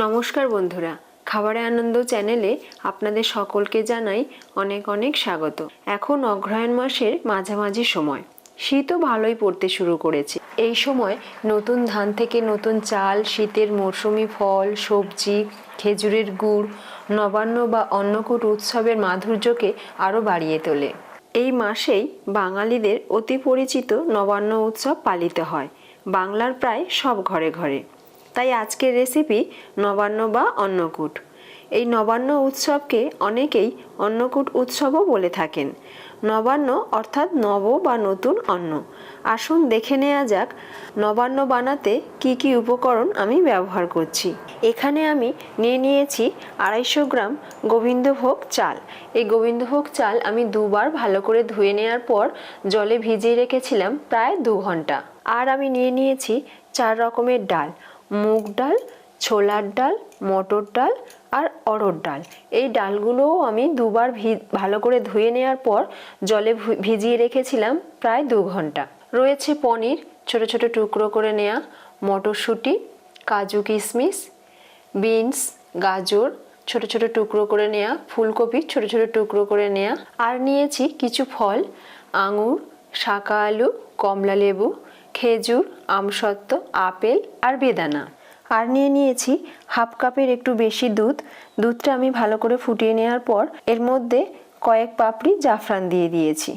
নমস্কার বন্ধুরা, খাবারে আনন্দ চ্যানেলে আপনাদের সকলকে জানাই অনেক অনেক স্বাগত। এখন অগ্রহায়ণ মাসের মাঝামাঝি সময়, শীতও ভালোই পড়তে শুরু করেছে। এই সময় নতুন ধান থেকে নতুন চাল, শীতের মরশুমি ফল, সবজি, খেজুরের গুড়, নবান্ন বা অন্নকূট উৎসবের মাধুর্যকে আরও বাড়িয়ে তোলে। এই মাসেই বাঙালিদের অতি পরিচিত নবান্ন উৎসব পালিত হয় বাংলার প্রায় সব ঘরে ঘরে। তাই আজকের রেসিপি নবান্ন বা অন্নকূট। এই নবান্ন উৎসবকে অনেকেই অন্নকূট উৎসবও বলে থাকেন। নবান্ন অর্থাৎ নব বা নতুন অন্ন। আসুন দেখে নেওয়া যাক নবান্ন বানাতে কি কি উপকরণ আমি ব্যবহার করছি। এখানে আমি নিয়েছি 250 গ্রাম গোবিন্দভোগ চাল। এই গোবিন্দভোগ চাল আমি দুবার ভালো করে ধুয়ে নেওয়ার পর জলে ভিজিয়ে রেখেছিলাম প্রায় 2 ঘন্টা। আর আমি নিয়েছি 4 রকমের ডাল: মুগ ডাল, ছোলার ডাল, মটর ডাল আর অড়হর ডাল। এই ডালগুলোও আমি দুবার ভালো করে ধুয়ে নেওয়ার পর জলে ভিজিয়ে রেখেছিলাম প্রায় 2 ঘন্টা। রয়েছে পনির ছোট ছোট টুকরো করে নেওয়া, মটরশুঁটি, কাজু কিশমিশ, বিনস, গাজর ছোট ছোট টুকরো করে নেওয়া, ফুলকপি ছোট ছোট টুকরো করে নেওয়া। আর নিয়েছি কিছু ফল: আঙুর, শাকা আলু, কমলা লেবু, খেজুর, আমসত্ত্ব, আপেল আর বেদানা। আর নিয়েছি হাফ কাপের একটু বেশি দুধ। দুধটা আমি ভালো করে ফুটিয়ে নেওয়ার পর এর মধ্যে কয়েক পাপড়ি জাফরান দিয়ে দিয়েছি।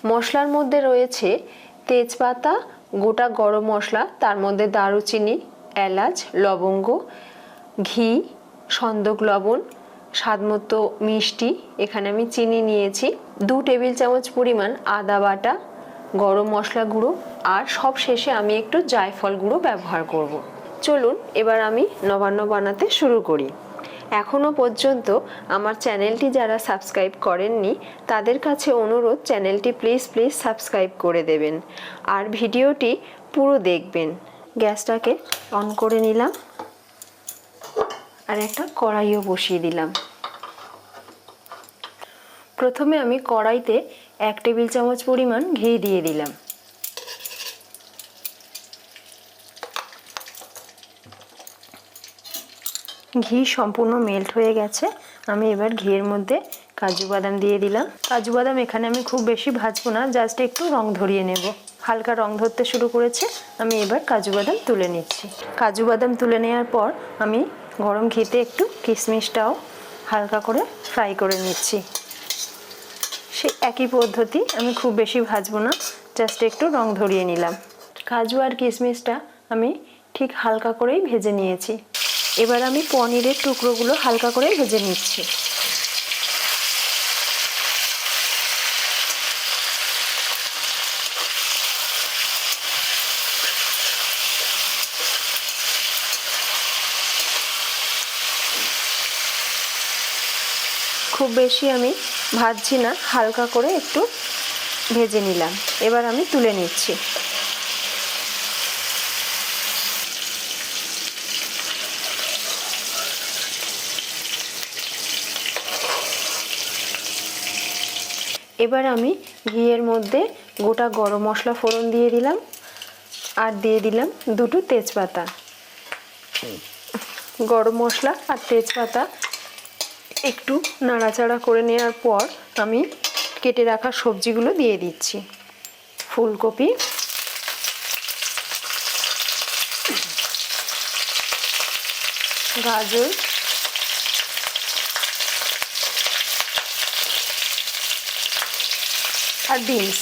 মশলার মধ্যে রয়েছে তেজপাতা, গোটা গরম মশলা, তার মধ্যে দারুচিনি, এলাচ, লবঙ্গ, ঘি, সন্দক লবণ, স্বাদমতো মিষ্টি, এখানে আমি চিনি নিয়েছি, 2 টেবিল চামচ পরিমাণ আদা বাটা, গরম মশলা গুঁড়ো, আর সব শেষে আমি একটু জায়ফল গুঁড়ো ব্যবহার করব। চলুন এবার আমি নবান্ন বানাতে শুরু করি। এখনও পর্যন্ত আমার চ্যানেলটি যারা সাবস্ক্রাইব করেননি তাদের কাছে অনুরোধ, চ্যানেলটি প্লিজ সাবস্ক্রাইব করে দেবেন আর ভিডিওটি পুরো দেখবেন। গ্যাসটাকে অন করে নিলাম আর একটা কড়াইও বসিয়ে দিলাম। প্রথমে আমি কড়াইতে 1 টেবিল চামচ পরিমাণ ঘি দিয়ে দিলাম। ঘি সম্পূর্ণ মেল্ট হয়ে গেছে। আমি এবার ঘিয়ের মধ্যে কাজু বাদাম দিয়ে দিলাম। কাজু বাদাম এখানে আমি খুব বেশি ভাজবো না, জাস্ট একটু রং ধরিয়ে নেব। হালকা রং ধরতে শুরু করেছে, আমি এবার কাজু বাদাম তুলে নিচ্ছি। কাজু বাদাম তুলে নেওয়ার পর আমি গরম ঘিতে একটু কিশমিশটাও হালকা করে ফ্রাই করে নিচ্ছি। সেই একই পদ্ধতি, আমি খুব বেশি ভাজবো না, জাস্ট একটু রং ধরিয়ে নিলাম। কাজু আর কিশমিশটা আমি ঠিক হালকা করেই ভেজে নিয়েছি। এবার আমি পনিরের টুকরোগুলো হালকা করে ভেজে নিচ্ছি। খুব বেশি আমি ভাজছি না, হালকা করে একটু ভেজে নিলাম। এবার আমি তুলে নিচ্ছি। এবার আমি ঘিয়ের মধ্যে গোটা গরম মশলা ফোড়ন দিয়ে দিলাম আর দিয়ে দিলাম 2টো তেজপাতা। গরম মশলা আর তেজপাতা একটু নাড়াচাড়া করে নেওয়ার পর আমি কেটে রাখা সবজিগুলো দিয়ে দিচ্ছি। ফুলকপি, গাজর, আর বিনস।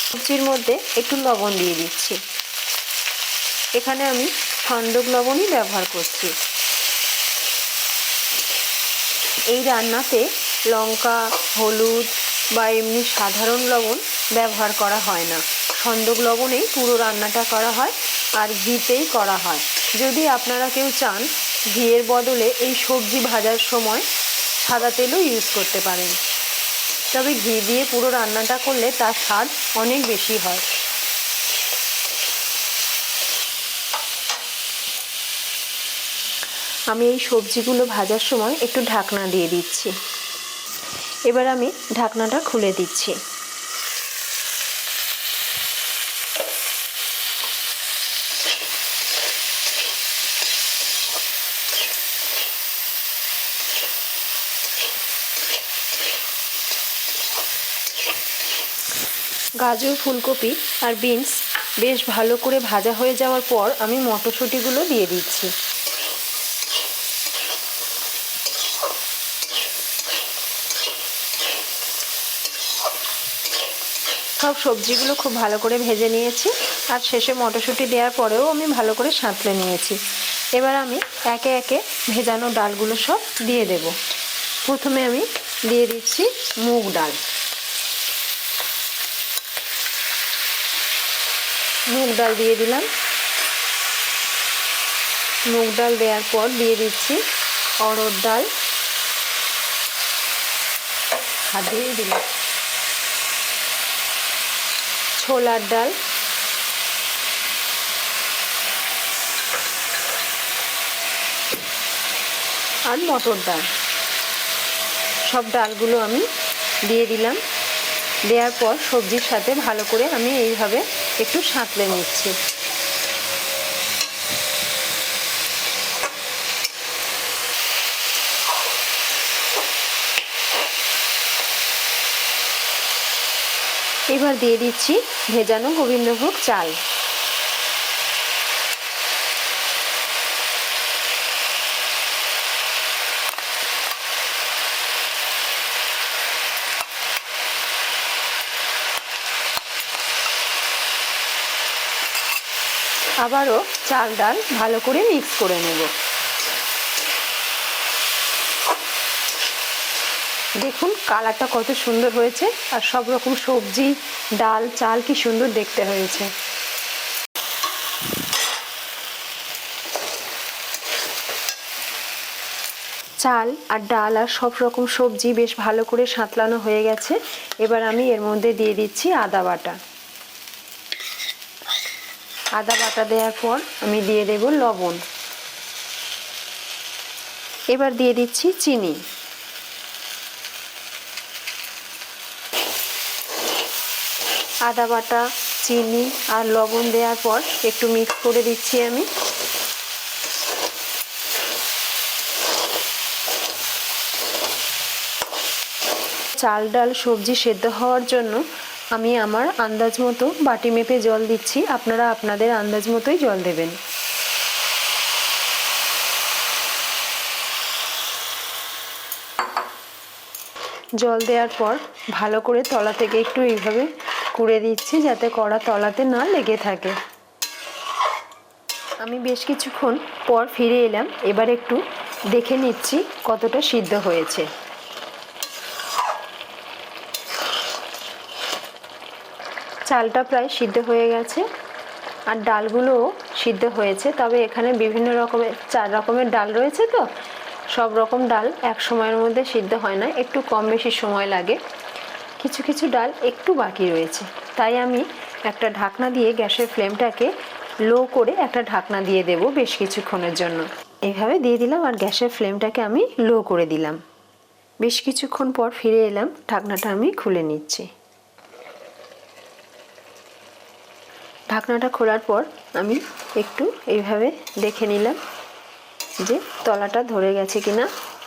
সবজির মধ্যে একটু লবণ দিয়ে দিচ্ছি। এখানে আমি সন্দক লবণই ব্যবহার করছি। এই রান্নাতে লঙ্কা, হলুদ বা এমনি সাধারণ লবণ ব্যবহার করা হয় না। সন্দক লবণেই পুরো রান্নাটা করা হয় আর ঘিতেই করা হয়। যদি আপনারা কেউ চান, ঘিয়ের বদলে এই সবজি ভাজার সময় সাদা তেলও ইউজ করতে পারেন, তবে ঘি দিয়ে পুরো রান্নাটা করলে তার স্বাদ অনেক বেশি হয়। আমি এই সবজিগুলো ভাজার সময় একটু ঢাকনা দিয়ে দিচ্ছি। এবার আমি ঢাকনাটা খুলে দিচ্ছি। গাজর, ফুলকপি আর বিনস বেশ ভালো করে ভাজা হয়ে যাওয়ার পর আমি মটরশুঁটিগুলো দিয়ে দিচ্ছি। সব সবজিগুলো খুব ভালো করে ভেজে নিয়েছি আর শেষে মটরশুঁটি দেওয়ার পরেও আমি ভালো করে সাঁতলে নিয়েছি। এবার আমি একে একে ভেজানো ডালগুলো সব দিয়ে দেব। প্রথমে আমি দিয়ে দিচ্ছি মুগ ডাল। মুগ ডাল দিয়ে দিলাম। মুগ ডাল দেওয়ার পর দিয়ে দিচ্ছি অড়হর ডাল, হাত দিয়ে দিলাম ছোলার ডাল, আর মটর ডাল। সব ডালগুলো আমি দিয়ে দিলাম। দেওয়ার পর সবজির সাথে ভালো করে আমি এইভাবে একটু সাঁতলে নিচ্ছি। এবার দিয়ে দিচ্ছি ভেজানো গোবিন্দভোগ চাল। আবারও চাল ডাল ভালো করে মিক্স করে নেব। দেখুন কালারটা কত সুন্দর হয়েছে আর সব রকম সবজি, ডাল, চাল কি সুন্দর দেখতে হয়েছে। চাল আর ডাল আর সব রকম সবজি বেশ ভালো করে সাঁতলানো হয়ে গেছে। এবার আমি এর মধ্যে দিয়ে দিচ্ছি আদা বাটা। আদা বাটা দেওয়ার পর আমি দিয়ে দেব লবণ। এবার দিয়ে দিচ্ছি চিনি। আদা বাটা, চিনি আর লবণ দেওয়ার পর একটু মিক্স করে দিচ্ছি আমি। চাল ডাল সবজি সেদ্ধ হওয়ার জন্য আমি আমার আন্দাজ মতো বাটি মেপে জল দিচ্ছি। আপনারা আপনাদের আন্দাজ মতোই জল দেবেন। জল দেওয়ার পর ভালো করে তলা থেকে একটু এইভাবে কুড়ে দিচ্ছি যাতে কড়া তলাতে না লেগে থাকে। আমি বেশ কিছুক্ষণ পর ফিরে এলাম। এবার একটু দেখে নিচ্ছি কতটা সিদ্ধ হয়েছে। চালটা প্রায় সিদ্ধ হয়ে গেছে আর ডালগুলোও সিদ্ধ হয়েছে। তবে এখানে বিভিন্ন রকমের 4 রকমের ডাল রয়েছে, তো সব রকম ডাল এক সময়ের মধ্যে সিদ্ধ হয় না, একটু কম বেশি সময় লাগে। কিছু কিছু ডাল একটু বাকি রয়েছে, তাই আমি একটা ঢাকনা দিয়ে গ্যাসের ফ্লেমটাকে লো করে একটা ঢাকনা দিয়ে দেব বেশ কিছুক্ষণের জন্য। এইভাবে দিয়ে দিলাম আর গ্যাসের ফ্লেমটাকে আমি লো করে দিলাম। বেশ কিছুক্ষণ পর ফিরে এলাম। ঢাকনাটা আমি খুলে নিচ্ছি। ঢাকনাটা খোলার পর আমি একটু এইভাবে দেখে নিলাম যে তলাটা ধরে গেছে কিনা।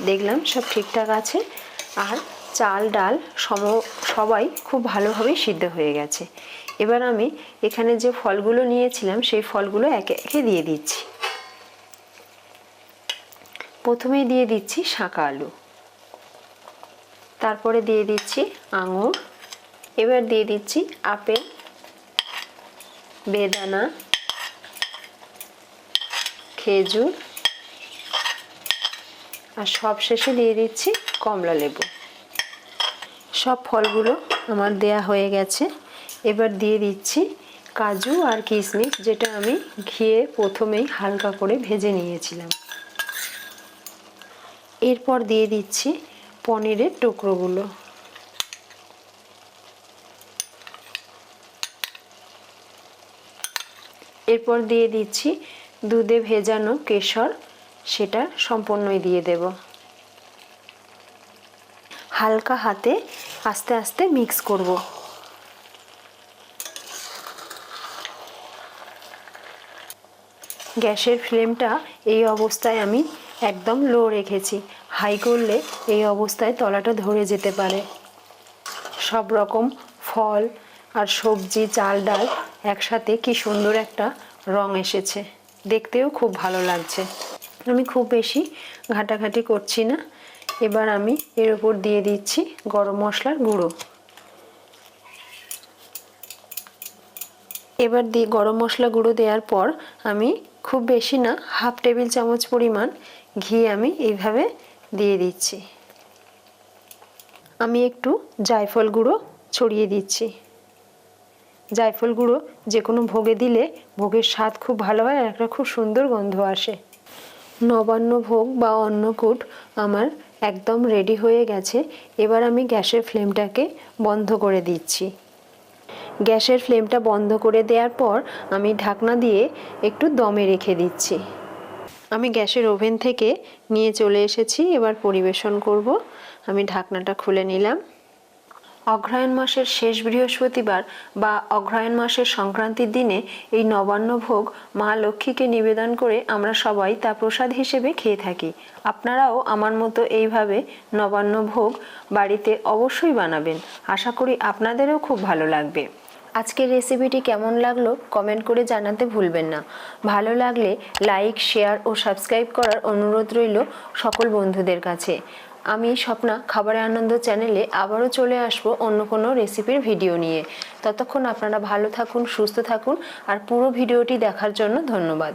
দেখলাম সব ঠিকঠাক আছে আর চাল ডাল সবাই খুব ভালোভাবে সিদ্ধ হয়ে গেছে। এবার আমি এখানে যে ফলগুলো নিয়েছিলাম সেই ফলগুলো একে একে দিয়ে দিচ্ছি। প্রথমেই দিয়ে দিচ্ছি শাঁকা আলু, তারপরে দিয়ে দিচ্ছি আঙুর, এবার দিয়ে দিচ্ছি আপেল, বেদানা, খেজুর আর সবশেষে দিয়ে দিচ্ছি কমলা লেবু। সব ফলগুলো আমার দেয়া হয়ে গেছে। এবার দিয়ে দিচ্ছি কাজু আর কিশমিশ, যেটা আমি ঘিয়ে প্রথমেই হালকা করে ভেজে নিয়েছিলাম। এরপর দিয়ে দিচ্ছি পনিরের টুকরোগুলো। এরপর দিয়ে দিচ্ছি দুধে ভেজানো কেশর, সেটা সম্পূর্ণই দিয়ে দেব। হালকা হাতে আস্তে আস্তে মিক্স করব। গ্যাসের ফ্লেমটা এই অবস্থায় আমি একদম লো রেখেছি। হাই করলে এই অবস্থায় তলাটা ধরে যেতে পারে। সব রকম ফল আর সবজি চাল ডাল একসাথে কি সুন্দর একটা রং এসেছে, দেখতেও খুব ভালো লাগছে। আমি খুব বেশি ঘাটাঘাটি করছি না। এবার আমি এর উপর দিয়ে দিচ্ছি গরম মশলার গুঁড়ো। এবার দিয়ে গরম মশলা গুঁড়ো দেওয়ার পর আমি খুব বেশি না, 1/2 টেবিল চামচ পরিমাণ ঘি আমি এইভাবে দিয়ে দিচ্ছি। আমি একটু জায়ফল গুঁড়ো ছড়িয়ে দিচ্ছি। জায়ফল গুঁড়ো যে কোনো ভোগে দিলে ভোগের স্বাদ খুব ভালো হয় আর একটা খুব সুন্দর গন্ধ আসে। নবান্ন ভোগ বা অন্নকূট আমার একদম রেডি হয়ে গেছে। এবার আমি গ্যাসের ফ্লেমটাকে বন্ধ করে দিচ্ছি। গ্যাসের ফ্লেমটা বন্ধ করে দেওয়ার পর আমি ঢাকনা দিয়ে একটু দমে রেখে দিচ্ছি। আমি গ্যাসের ওভেন থেকে নিয়ে চলে এসেছি, এবার পরিবেশন করব। আমি ঢাকনাটা খুলে নিলাম। অগ্রহায়ণ মাসের শেষ বৃহস্পতিবার বা অগ্রহায়ণ মাসের সংক্রান্তির দিনে এই নবান্ন ভোগ মা লক্ষ্মীকে নিবেদন করে আমরা সবাই তা প্রসাদ হিসেবে খেয়ে থাকি। আপনারাও আমার মতো এইভাবে নবান্ন ভোগ বাড়িতে অবশ্যই বানাবেন। আশা করি আপনাদেরও খুব ভালো লাগবে। আজকের রেসিপিটি কেমন লাগলো কমেন্ট করে জানাতে ভুলবেন না। ভালো লাগলে লাইক, শেয়ার ও সাবস্ক্রাইব করার অনুরোধ রইল সকল বন্ধুদের কাছে। আমি স্বপ্না খাবারে আনন্দ চ্যানেলে আবারও চলে আসব অন্য কোনো রেসিপির ভিডিও নিয়ে। ততক্ষণ আপনারা ভালো থাকুন, সুস্থ থাকুন আর পুরো ভিডিওটি দেখার জন্য ধন্যবাদ।